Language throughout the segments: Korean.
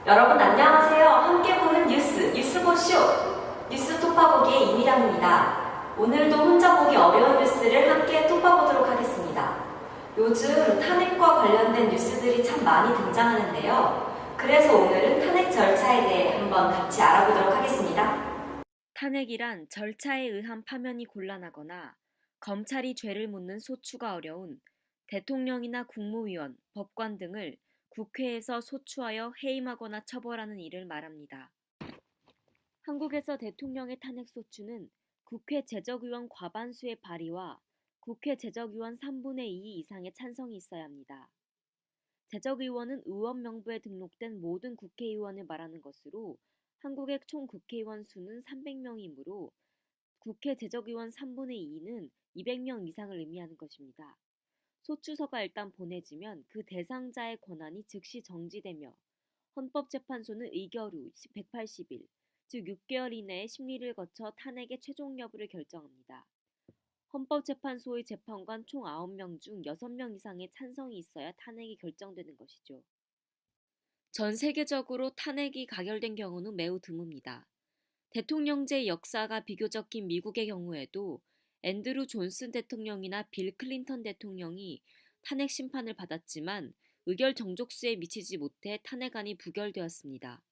여러분 안녕하세요. 함께 보는 뉴스보쇼! 뉴스 톡파보기의 이미랑입니다. 오늘도 혼자 보기 어려운 뉴스를 함께 톡파보도록 하겠습니다. 요즘 탄핵과 관련된 뉴스들이 참 많이 등장하는데요. 그래서 오늘은 탄핵 절차에 대해 한번 같이 알아보도록 하겠습니다. 탄핵이란 절차에 의한 파면이 곤란하거나 검찰이 죄를 묻는 소추가 어려운 대통령이나 국무위원, 법관 등을 국회에서 소추하여 해임하거나 처벌하는 일을 말합니다. 한국에서 대통령의 탄핵 소추는 국회 제적의원 과반수의 발의와 국회 제적의원 3분의 2 이상의 찬성이 있어야 합니다. 제적의원은 의원 명부에 등록된 모든 국회의원을 말하는 것으로 한국의 총 국회의원 수는 300명이므로 국회 제적의원 3분의 2는 200명 이상을 의미하는 것입니다. 소추서가 일단 보내지면 그 대상자의 권한이 즉시 정지되며 헌법재판소는 의결 후 180일, 즉 6개월 이내에 심리를 거쳐 탄핵의 최종 여부를 결정합니다. 헌법재판소의 재판관 총 9명 중 6명 이상의 찬성이 있어야 탄핵이 결정되는 것이죠. 전 세계적으로 탄핵이 가결된 경우는 매우 드뭅니다. 대통령제 역사가 비교적 긴 미국의 경우에도 앤드루 존슨 대통령이나 빌 클린턴 대통령이 탄핵 심판을 받았지만 의결 정족수에 미치지 못해 탄핵안이 부결되었습니다.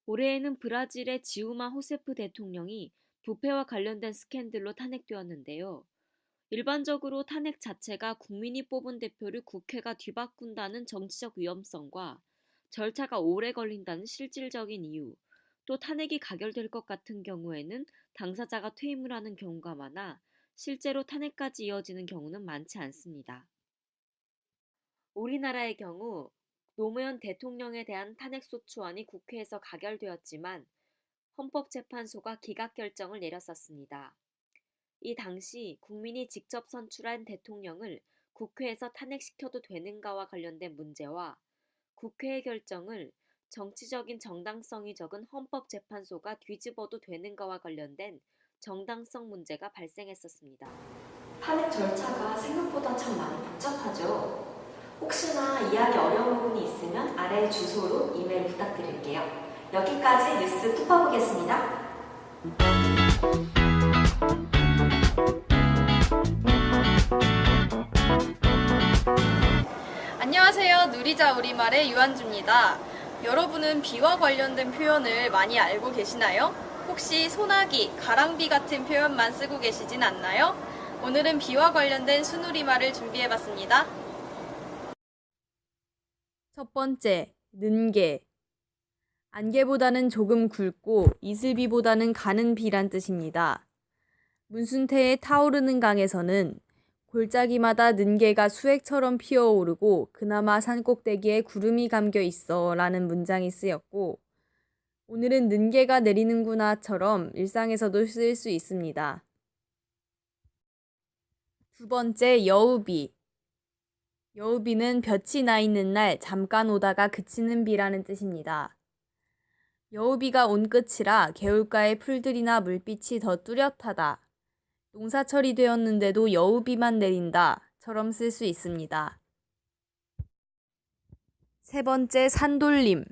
올해에는 브라질의 지우마 호세프 대통령이 부패와 관련된 스캔들로 탄핵되었는데요. 일반적으로 탄핵 자체가 국민이 뽑은 대표를 국회가 뒤바꾼다는 정치적 위험성과 절차가 오래 걸린다는 실질적인 이유, 또 탄핵이 가결될 것 같은 경우에는 당사자가 퇴임을 하는 경우가 많아 실제로 탄핵까지 이어지는 경우는 많지 않습니다. 우리나라의 경우 노무현 대통령에 대한 탄핵소추안이 국회에서 가결되었지만 헌법재판소가 기각 결정을 내렸었습니다. 이 당시 국민이 직접 선출한 대통령을 국회에서 탄핵시켜도 되는가와 관련된 문제와 국회의 결정을 정치적인 정당성이 적은 헌법재판소가 뒤집어도 되는가와 관련된 정당성 문제가 발생했었습니다. 탄핵 절차가 생각보다 참 많이 복잡하죠. 혹시나 이해하기 어려운 부분이 있으면 아래 주소로 이메일 부탁드릴게요. 여기까지 뉴스 톡파보겠습니다. 안녕하세요. 누리자 우리말의 유한주입니다. 여러분은 비와 관련된 표현을 많이 알고 계시나요? 혹시 소나기, 가랑비 같은 표현만 쓰고 계시진 않나요? 오늘은 비와 관련된 순우리말을 준비해봤습니다. 첫 번째, 는개. 안개보다는 조금 굵고 이슬비보다는 가는 비란 뜻입니다. 문순태의 타오르는 강에서는 골짜기마다 는개가 수액처럼 피어오르고 그나마 산꼭대기에 구름이 감겨 있어 라는 문장이 쓰였고, 오늘은 는개가 내리는구나처럼 일상에서도 쓸 수 있습니다. 두 번째, 여우비. 여우비는 볕이 나 있는 날 잠깐 오다가 그치는 비라는 뜻입니다. 여우비가 온 끝이라 개울가의 풀들이나 물빛이 더 뚜렷하다. 농사철이 되었는데도 여우비만 내린다처럼 쓸 수 있습니다. 세 번째, 산돌림.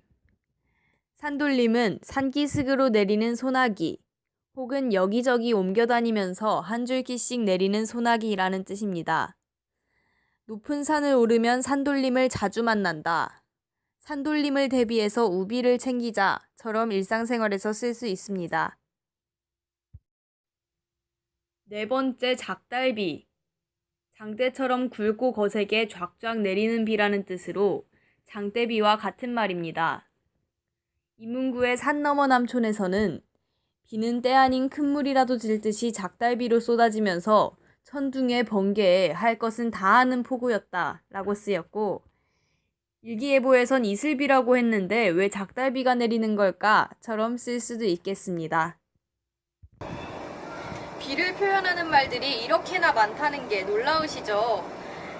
산돌림은 산기슭으로 내리는 소나기 혹은 여기저기 옮겨다니면서 한 줄기씩 내리는 소나기라는 뜻입니다. 높은 산을 오르면 산돌림을 자주 만난다. 산돌림을 대비해서 우비를 챙기자처럼 일상생활에서 쓸 수 있습니다. 네 번째, 작달비. 장대처럼 굵고 거세게 쫙쫙 내리는 비라는 뜻으로 장대비와 같은 말입니다. 이문구의 산 너머 남촌에서는 비는 때 아닌 큰 물이라도 질듯이 작달비로 쏟아지면서 천둥에 번개에 할 것은 다 하는 폭우였다 라고 쓰였고, 일기예보에선 이슬비라고 했는데 왜 작달비가 내리는 걸까처럼 쓸 수도 있겠습니다. 비를 표현하는 말들이 이렇게나 많다는 게 놀라우시죠?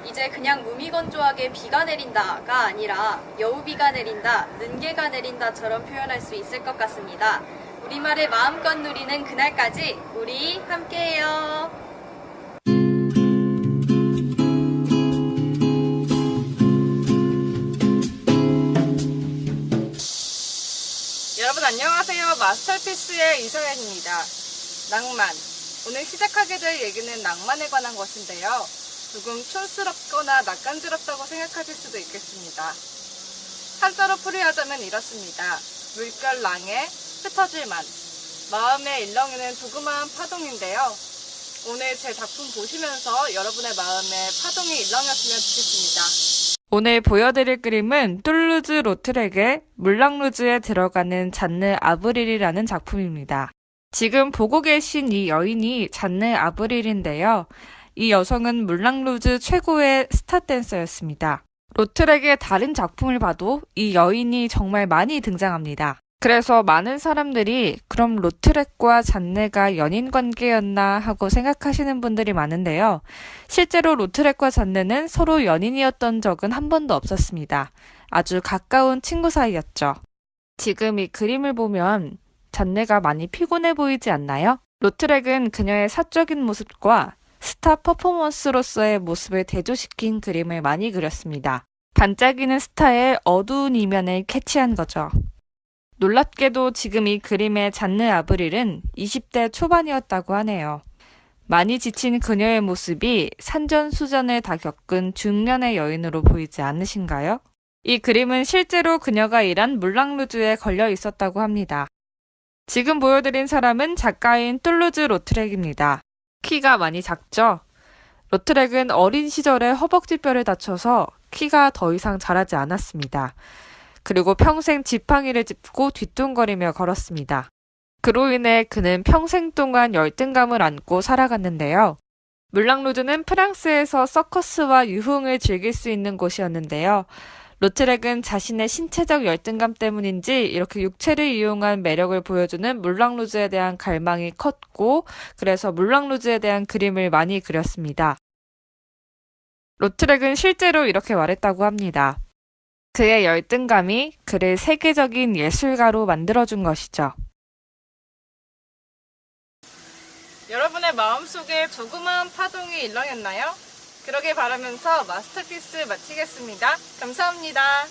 이제 그냥 무미건조하게 비가 내린다가 아니라 여우비가 내린다, 는개가 내린다처럼 표현할 수 있을 것 같습니다. 우리말을 마음껏 누리는 그날까지 우리 함께해요. 마스터피스의 이서연입니다. 낭만. 오늘 시작하게 될 얘기는 낭만에 관한 것인데요. 조금 촌스럽거나 낯간지럽다고 생각하실 수도 있겠습니다. 한자로 풀이하자면 이렇습니다. 물결낭에 흩어질만. 마음의 일렁이는 조그마한 파동인데요. 오늘 제 작품 보시면서 여러분의 마음에 파동이 일렁였으면 좋겠습니다. 오늘 보여드릴 그림은 툴루즈 로트렉의 물랑루즈에 들어가는 잔느 아브릴이라는 작품입니다. 지금 보고 계신 이 여인이 잔느 아브릴인데요. 이 여성은 물랑루즈 최고의 스타 댄서였습니다. 로트렉의 다른 작품을 봐도 이 여인이 정말 많이 등장합니다. 그래서 많은 사람들이 그럼 로트렉과 잔느가 연인 관계였나 하고 생각하시는 분들이 많은데요. 실제로 로트렉과 잔느는 서로 연인이었던 적은 한 번도 없었습니다. 아주 가까운 친구 사이였죠. 지금 이 그림을 보면 잔느가 많이 피곤해 보이지 않나요? 로트렉은 그녀의 사적인 모습과 스타 퍼포먼스로서의 모습을 대조시킨 그림을 많이 그렸습니다. 반짝이는 스타의 어두운 이면을 캐치한 거죠. 놀랍게도 지금 이 그림의 잔느 아브릴은 20대 초반이었다고 하네요. 많이 지친 그녀의 모습이 산전수전을 다 겪은 중년의 여인으로 보이지 않으신가요? 이 그림은 실제로 그녀가 일한 물랑루즈에 걸려 있었다고 합니다. 지금 보여드린 사람은 작가인 툴루즈 로트렉입니다. 키가 많이 작죠? 로트렉은 어린 시절에 허벅지뼈를 다쳐서 키가 더 이상 자라지 않았습니다. 그리고 평생 지팡이를 짚고 뒤뚱거리며 걸었습니다. 그로 인해 그는 평생 동안 열등감을 안고 살아갔는데요. 물랑루즈는 프랑스에서 서커스와 유흥을 즐길 수 있는 곳이었는데요. 로트렉은 자신의 신체적 열등감 때문인지 이렇게 육체를 이용한 매력을 보여주는 물랑루즈에 대한 갈망이 컸고 그래서 물랑루즈에 대한 그림을 많이 그렸습니다. 로트렉은 실제로 이렇게 말했다고 합니다. 그의 열등감이 그를 세계적인 예술가로 만들어준 것이죠. 여러분의 마음속에 조그마한 파동이 일렁였나요? 그러길 바라면서 마스터피스 마치겠습니다. 감사합니다.